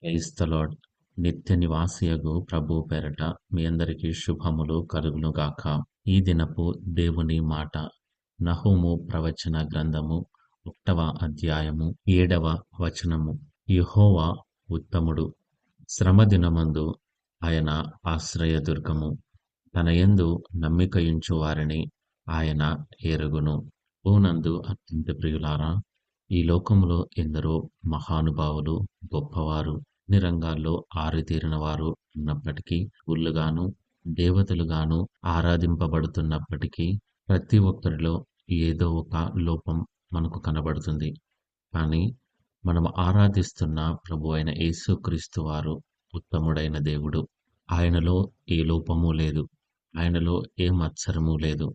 Praise the lord. నిత్య నివాసియగు ప్రభు పేరట మీ అందరికీ శుభములు కలుగునుగాక. ఈ దినపు దేవుని మాట నహూము ప్రవచన గ్రంథము 1వ అధ్యాయము 7వ వచనము. యెహోవా ఉత్తముడు, శ్రమ దినమందు ఆయన ఆశ్రయదుర్గము. తన యందు నమ్మికయుంచు వారిని ఆయన ఎరుగును. ప్రభువునందు అత్యంత ప్రియులారా, ఈ లోకములో ఎందరో మహానుభావులు, గొప్పవారు, అన్ని రంగాల్లో ఆరితేరిన వారు ఉన్నప్పటికీ, గుళ్ళుగాను దేవతలుగాను ఆరాధింపబడుతున్నప్పటికీ, ప్రతి ఒక్కరిలో ఏదో ఒక లోపం మనకు కనబడుతుంది. కానీ మనం ఆరాధిస్తున్న ప్రభు అయిన యేసుక్రీస్తు వారు ఉత్తముడైన దేవుడు. ఆయనలో ఏ లోపము లేదు. ఆయనలో ఏ మత్సరము లేదు.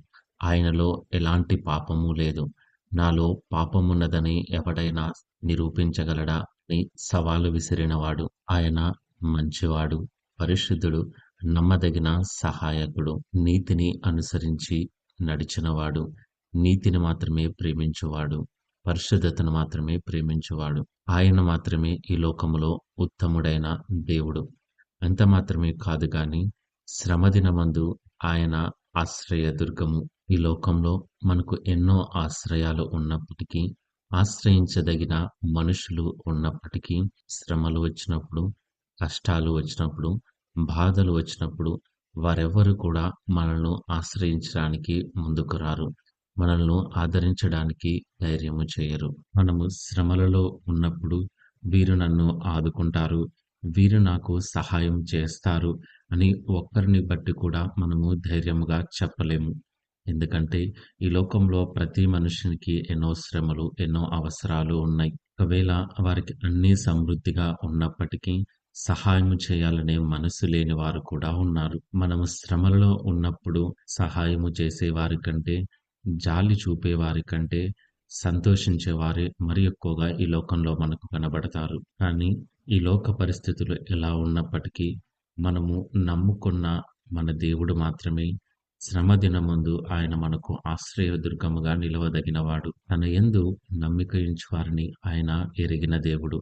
ఆయనలో ఎలాంటి పాపము లేదు. నాలో పాపమున్నదని ఎవడైనా నిరూపించగలడా అని సవాలు విసిరినవాడు. ఆయన మంచివాడు, పరిశుద్ధుడు, నమ్మదగిన సహాయకుడు, నీతిని అనుసరించి నడిచినవాడు, నీతిని మాత్రమే ప్రేమించువాడు, పరిశుద్ధతను మాత్రమే ప్రేమించువాడు. ఆయన మాత్రమే ఈ లోకములో ఉత్తముడైన దేవుడు. అంత మాత్రమే కాదు గాని శ్రమదినమందు ఆయన ఆశ్రయదుర్గము. ఈ లోకంలో మనకు ఎన్నో ఆశ్రయాలు ఉన్నప్పటికీ, ఆశ్రయించదగిన మనుషులు ఉన్నప్పటికీ, శ్రమలు వచ్చినప్పుడు, కష్టాలు వచ్చినప్పుడు, బాధలు వచ్చినప్పుడు వారెవ్వరు కూడా మనల్ని ఆశ్రయించడానికి ముందుకు రారు. మనల్ని ఆదరించడానికి ధైర్యము చేయరు. మనము శ్రమలలో ఉన్నప్పుడు వీరు నన్ను ఆదుకుంటారు, వీరు నాకు సహాయం చేస్తారు అని ఒక్కరిని బట్టి కూడా మనము ధైర్యముగా చెప్పలేము. ఎందుకంటే ఈ లోకంలో ప్రతి మనుషునికి ఎన్నో శ్రమలు, ఎన్నో అవసరాలు ఉన్నాయి. ఒకవేళ వారికి అన్నీ సమృద్ధిగా ఉన్నప్పటికీ సహాయం చేయాలనే మనసు లేని వారు కూడా ఉన్నారు. మనము శ్రమలలో ఉన్నప్పుడు సహాయము చేసే వారి కంటే, జాలి చూపే వారి కంటే సంతోషించే వారే మరి ఎక్కువగా ఈ లోకంలో మనకు కనబడతారు. కానీ ఈ లోక పరిస్థితులు ఎలా ఉన్నప్పటికీ మనము నమ్ముకున్న మన దేవుడు మాత్రమే శ్రమ దినమందు ఆయన మనకు ఆశ్రయదుర్గముగా నిలవదగినవాడు. తన యందు నమ్మికయుంచు వారిని ఆయన ఎరిగిన దేవుడు.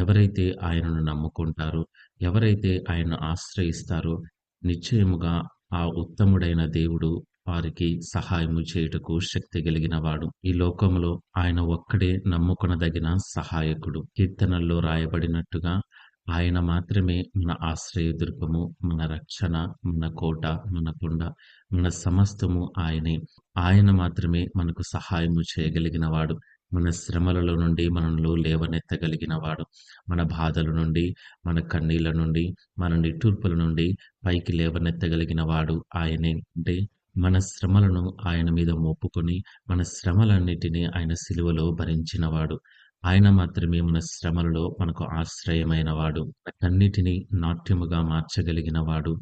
ఎవరైతే ఆయనను నమ్ముకుంటారో, ఎవరైతే ఆయనను ఆశ్రయిస్తారో, నిశ్చయముగా ఆ ఉత్తముడైన దేవుడు వారికి సహాయము చేయుటకు శక్తి కలిగినవాడు. ఈ లోకములో ఆయన ఒక్కడే నమ్ముకొనదగిన సహాయకుడు. కీర్తనల్లో రాయబడినట్టుగా ఆయన మాత్రమే మన ఆశ్రయదుర్గము, మన రక్షణ, మన కోట, మన కొండ, మన సమస్తము ఆయనే. ఆయన మాత్రమే మనకు సహాయము చేయగలిగినవాడు. మన శ్రమలలో నుండి మనల్ని లేవనెత్తగలిగినవాడు. మన బాధల నుండి, మన కన్నీళ్ల నుండి, మన నిట్టూర్పుల నుండి పైకి లేవనెత్తగలిగినవాడు ఆయనే. అంటే మన శ్రమలను ఆయన మీద మోపుకొని, మన శ్రమలన్నిటినీ ఆయన సిలువలో భరించినవాడు. ఆయన మాత్రమే మన శ్రమలలో మనకు ఆశ్రయమైనవాడు. అన్నిటినీ నాట్యముగా మార్చగలిగినవాడు.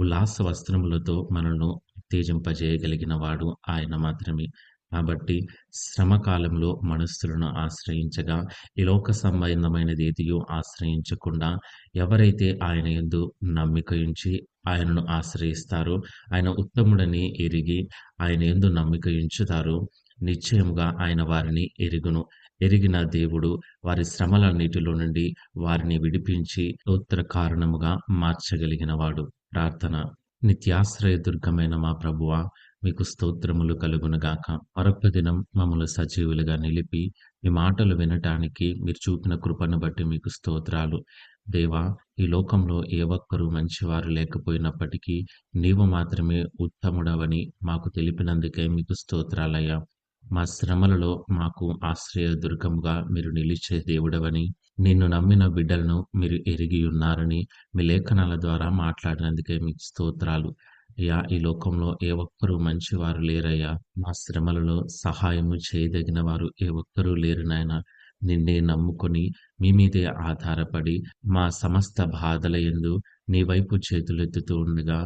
ఉల్లాస వస్త్రములతో మనల్ని ఉత్తేజింపజేయగలిగినవాడు ఆయన మాత్రమే. కాబట్టి శ్రమ కాలంలో మనస్సులను ఆశ్రయించగా, ఈ లోక సంబంధమైనది ఏదియో ఆశ్రయించకుండా, ఎవరైతే ఆయన యందు నమ్మికయుంచి ఆయనను ఆశ్రయిస్తారో, ఆయన ఉత్తముడని ఎరిగి ఆయన యందు నమ్మికయుంచుతారో, నిశ్చయముగా ఆయన వారిని ఎరుగును. ఎరిగిన దేవుడు వారి శ్రమలన్నిటిలో నుండి వారిని విడిపించి ఉత్తర కారణముగా మార్చగలిగినవాడు. ప్రార్థన. నిత్యాశ్రయదుర్గమైన మా ప్రభువా, మీకు స్తోత్రములు కలుగునుగాక. మరొక్క దినం మమ్మల్ని సజీవులుగా నిలిపి మీ మాటలు వినటానికి మీరు చూపిన కృపను బట్టి మీకు స్తోత్రాలు. దేవా, ఈ లోకంలో ఏ ఒక్కరూ మంచివారు లేకపోయినప్పటికీ నీవు మాత్రమే ఉత్తముడవని మాకు తెలిపినందుకే మీకు స్తోత్రాలయ్యా. మా శ్రమలలో మాకు ఆశ్రయదుర్గముగా మీరు నిలిచే దేవుడవని, నిన్ను నమ్మిన బిడ్డలను మీరు ఎరిగి ఉన్నారని మీ లేఖనాల ద్వారా మాట్లాడినందుకే మీకు స్తోత్రాలు. అయ్యా, ఈ లోకంలో ఏ ఒక్కరూ మంచివారు లేరయ్యా. మా శ్రమలలో సహాయము చేయదగిన వారు ఏ ఒక్కరూ లేరు నాయనా. నిన్నే నమ్ముకొని మీ మీదే ఆధారపడి మా సమస్త బాధల యందు నీ వైపు చేతులెత్తుతూ ఉండగా,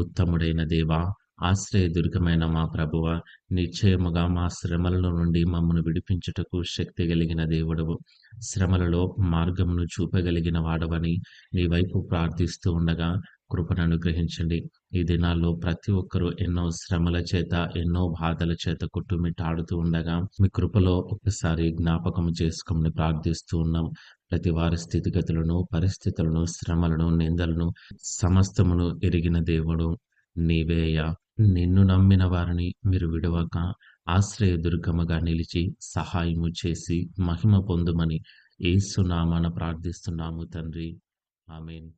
ఉత్తముడైన దేవా, ఆశ్రయదుర్గమైన మా ప్రభువా, నిశ్చయముగా మా శ్రమలలో నుండి మమ్మను విడిపించుటకు శక్తి కలిగిన దేవుడవు. శ్రమలలో మార్గమును చూపగలిగిన వాడవని నీ వైపు ప్రార్థిస్తూ ఉండగా, కృపను అనుగ్రహించండి. ఈ దినాల్లో ప్రతి ఒక్కరూ ఎన్నో శ్రమల చేత, ఎన్నో బాధల చేత కొట్టుమిట్టాడుతూ ఉండగా, మీ కృపలో ఒక్కసారి జ్ఞాపకం చేసుకోమని ప్రార్థిస్తూ ఉన్నాం. ప్రతి వారి స్థితిగతులను, పరిస్థితులను, శ్రమలను, నిందలను సమస్తమును ఎరిగిన దేవుడు నీవేయ. నిన్ను నమ్మిన వారిని మీరు విడవక ఆశ్రయదుర్గముగా నిలిచి సహాయము చేసి మహిమ పొందుమని యేసు నామాన ప్రార్థిస్తున్నాము తండ్రి. ఆమేన్.